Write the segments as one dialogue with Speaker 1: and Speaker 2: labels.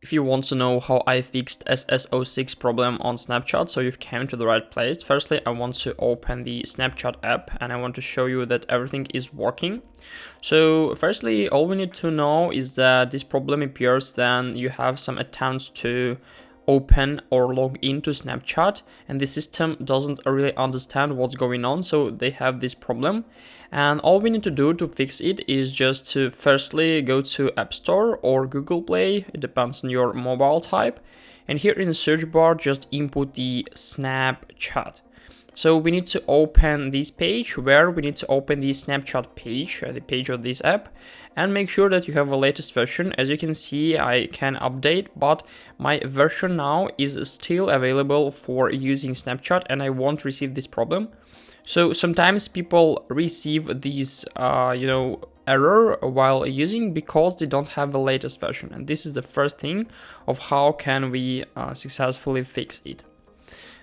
Speaker 1: If you want to know how I fixed SS06 problem on Snapchat, so you've came to the right place. Firstly, I want to open the Snapchat app and I want to show you that everything is working. So firstly, all we need to know is that this problem appears then you have some attempts to open or log into Snapchat and the system doesn't really understand what's going on, so they have this problem. And all we need to do to fix it is just to firstly go to App Store or Google Play, it depends on your mobile type, and here in the search bar just input the Snapchat. So we need to open this page where we need to open the Snapchat page, the page of this app, and make sure that you have a latest version. As you can see, I can update, but my version now is still available for using Snapchat and I won't receive this problem. So sometimes people receive this, error while using because they don't have the latest version. And this is the first thing of how can we successfully fix it.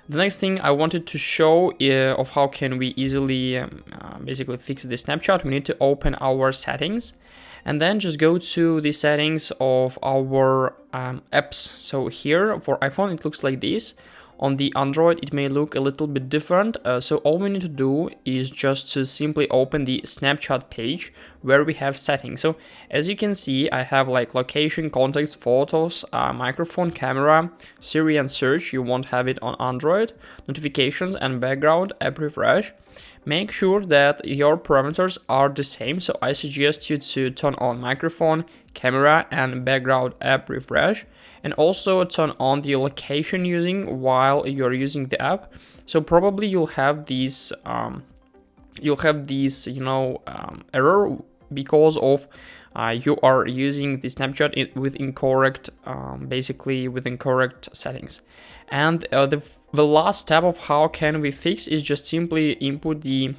Speaker 1: The next thing I wanted to show of how can we easily basically fix the Snapchat. We need to open our settings and then just go to the settings of our apps. So here for iPhone it looks like this. On the Android it may look a little bit different, so all we need to do is just to simply open the Snapchat page where we have settings. So as you can see, I have like location, contacts, photos, microphone, camera, Siri and search. You won't have it on Android, notifications and background, app refresh. Make sure that your parameters are the same, so I suggest you to turn on microphone, camera and background app refresh, and also turn on the location using while you're using the app. So probably you'll have these error because of you are using the Snapchat with incorrect settings. And the last step of how can we fix is just simply input the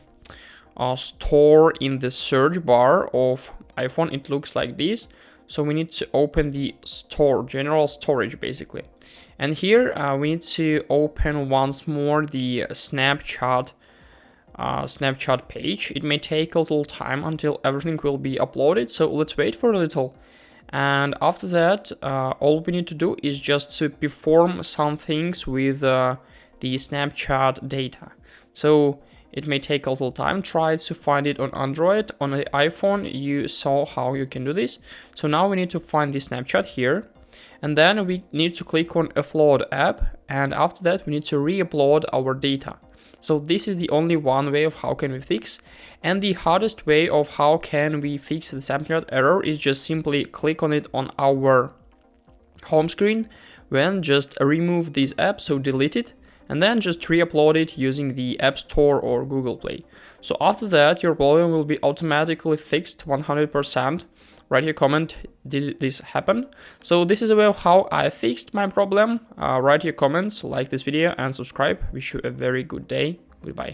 Speaker 1: store in the search bar of iPhone. It looks like this. So we need to open the store, general storage basically. And here we need to open once more the Snapchat page. It may take a little time until everything will be uploaded, so let's wait for a little. And after that, all we need to do is just to perform some things with the Snapchat data. So it may take a little time. Try to find it on Android. On the iPhone, you saw how you can do this. So now we need to find the Snapchat here. And then we need to click on Upload app. And after that, we need to re-upload our data. So this is the only one way of how can we fix. And the hardest way of how can we fix the Snapchat error is just simply click on it on our home screen. Then just remove this app, so delete it. And then just re-upload it using the App Store or Google Play. So after that, your problem will be automatically fixed 100%. Write your comment, did this happen? So this is a way of how I fixed my problem. Write your comments, like this video and subscribe. Wish you a very good day. Goodbye.